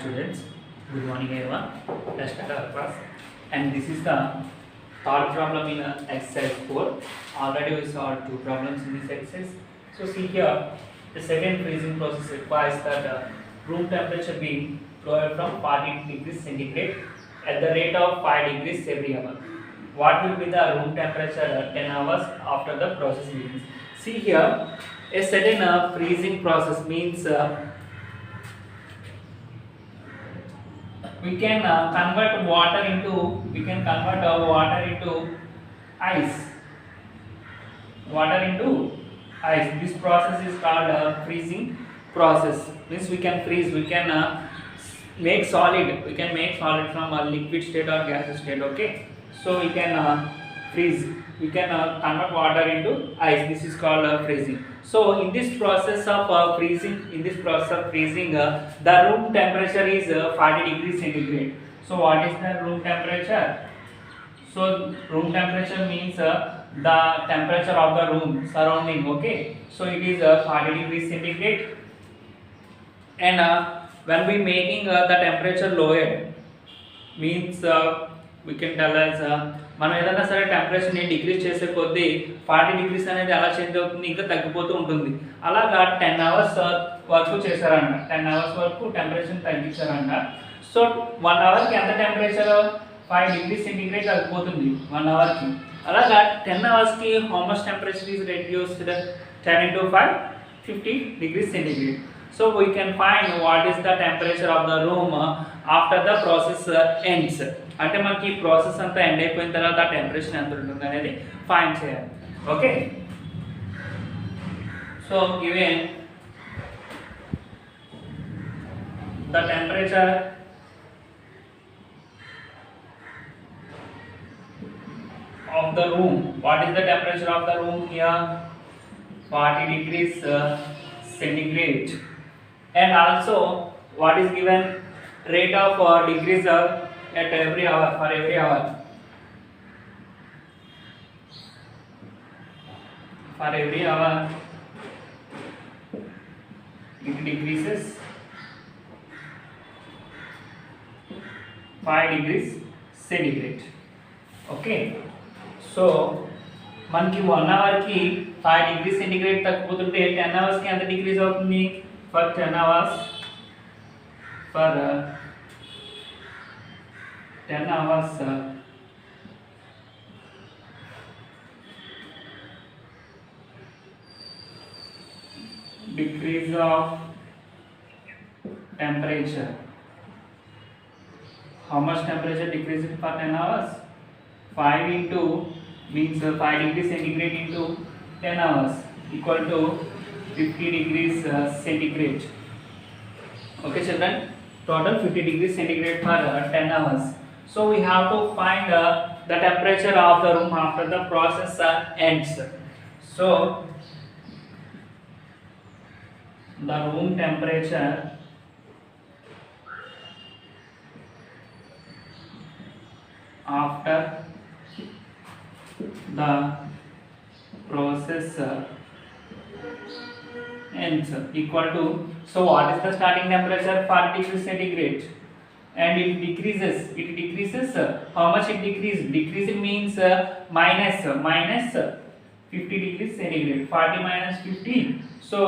students, good morning everyone. Let's start our class. And this is the third problem in exercise 4. Already we saw two problems in this exercise. So see here, the second freezing process requires that room temperature be lowered from 40 degrees centigrade at the rate of 5 degrees every hour. What will be the room temperature 10 hours after the process begins? See here, a certain freezing process means we can convert water into ice. This process is called freezing process. Means we can freeze. We can make solid. We can make solid from a liquid state or gas state. Okay. So we can freeze. We can convert water into ice. This is called freezing. So in this process of freezing, the room temperature is 40 degrees centigrade. So what is the room temperature? So room temperature means the temperature of the room surrounding. Okay. So it is 40 degrees centigrade. And when we making the temperature lower, means we can tell as మనం ఏదైనా సరే టెంపరేచర్ని decrease చేసే కొద్దీ 40 degrees అనేది ఎలా change అవుతుంది, ఇంకా తగ్గిపోతూ ఉంటుంది. అలాగా 10 అవర్స్ వరకు చేశారంట. 10 అవర్స్ వరకు టెంపరేచర్ని తగ్గించారంట. సో 1 అవర్కి ఎంత టెంపరేచర్ 5 డిగ్రీస్ సెంటిగ్రేడ్ తగ్గిపోతుంది 1 అవర్కి. అలాగా 10 అవర్స్కి how much temperature is reduced? 10 into 5 50 degrees centigrade. So we can find what is the temperature of the room after the process ends. అంటే మనకి ఈ ప్రాసెస్ అంతా ఎండ్ అయిపోయిన తర్వాత టెంపరేచర్ ఎంత ఉంటుంది అనేది ఫైండ్ చేయాలి. Okay. So given the temperature of the room. What is the temperature of the room here? 40 degrees centigrade. And also what is given? Rate of degrees at every hour, for every hour. For every hour it decreases 5 degrees centigrade. Okay. So మనకి 1 అవర్కి 5 degree centigrade తగ్గిపోతుంటే 10 అవర్స్కి ఎంత degrees అవుతుంది? For 10 hours, decrease of temperature. How much temperature decreases for 10 hours? 5 into means 5 degrees centigrade into 10 hours equal to 50 degrees centigrade. Okay children, total 50 degrees centigrade for 10 hours. So we have to find the temperature of the room after the process ends. So the room temperature after the process ends equal to, so what is the starting temperature? 40 degrees centigrade, and it decreases. How much it decreases means minus 50 degrees centigrade. 40 minus 50, so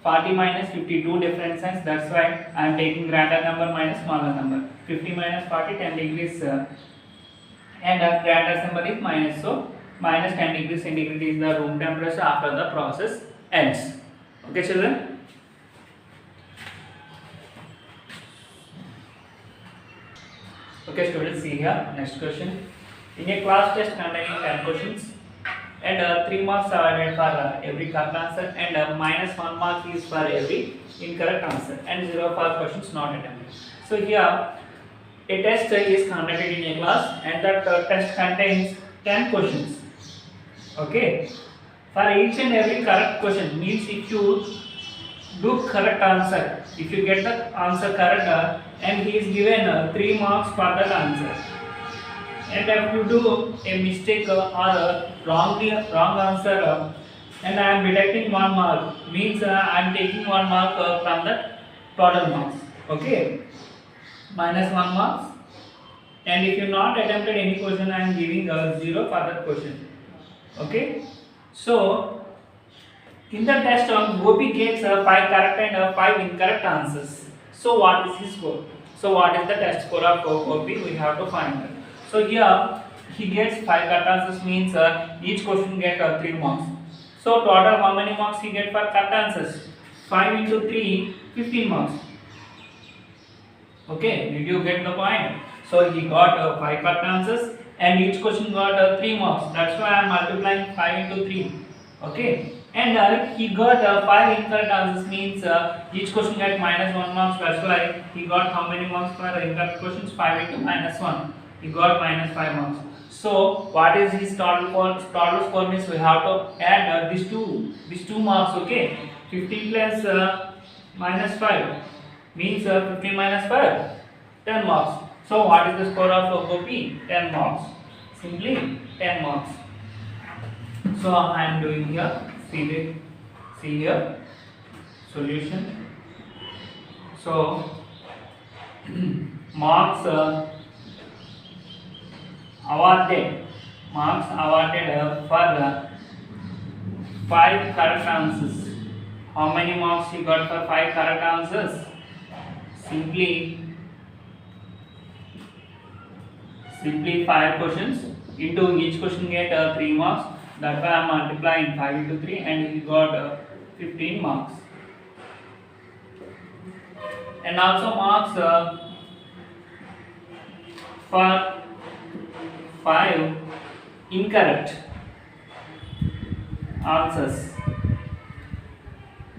40 minus 50, two different signs. That's why I am taking greater number minus smaller number. 50 minus 40, 10 degrees and greater number is minus, so minus 10 degrees centigrade is the room temperature after the process ends. Okay children. Okay students, see here next question. In a class test containing 10 questions and 3 marks are added for every correct answer and minus 1 mark is for every incorrect answer and 0 for questions not attempted. So here a test is conducted in a class and that test contains 10 questions. Okay. For each and every correct question, means if you do correct answer, if you get the answer correct and he is given 3 marks for that answer, and if you do a mistake or a wrong answer and I am deducting 1 mark, means I am taking 1 mark from the total marks. Okay. minus 1 marks. And if you not attempted any question, I am giving a 0 for that question. Okay. So in the test, Gopi gets 5 correct and 5 incorrect answers. So what is his score? So what is the test score of Gopi? We have to find it. So here he gets 5 correct answers, means each question get 3 marks. So total how many marks he get for correct answers? 5 into 3, 15 marks. Okay, did you get the point? So he got 5 correct answers and each question got 3 marks. That's why I am multiplying 5 into 3. Okay. And he got 5 incorrect answers, means each question get minus 1 marks. That's why he got how many marks for incorrect questions? 5 into minus 1. He got minus 5 marks. So what is his total score? Means we have to add these two marks. Okay, 15 plus minus 5 means 15 minus 5, 10 marks. So what is the score of Gopi? 10 marks. Simply 10 marks. So I am doing here. See here solution. So marks awarded for 5 correct answers. How many marks you got for 5 correct answers? Simply 5 questions into each question get 3 marks. That's why I am multiplying 5 into 3 and he got 15 marks. And also marks for 5 incorrect answers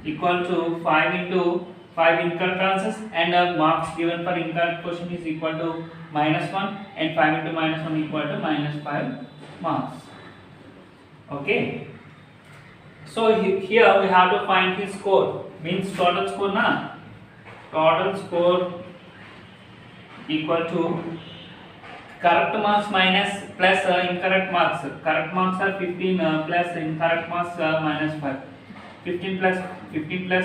equal to 5 into 5 incorrect answers, and marks given for incorrect question is equal to minus 1, and 5 into minus 1 equal to minus 5 marks. Okay. So here we have to find his score, means total score na. Total score equal to correct marks minus plus incorrect marks. Correct marks are 15 plus incorrect marks minus 5. 15 plus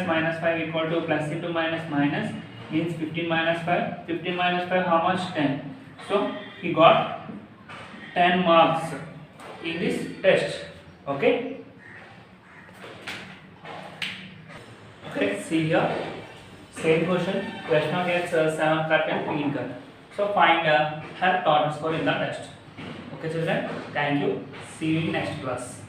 minus 5 equal to plus into minus minus, means 15 minus 5. 15 minus 5 how much? 10. So he got 10 marks in this test. Okay. Okay, see here. Same question. Krishna gets 7 correct and 3 incorrect. So find her total score in the test. Okay children, thank you. See you in next class.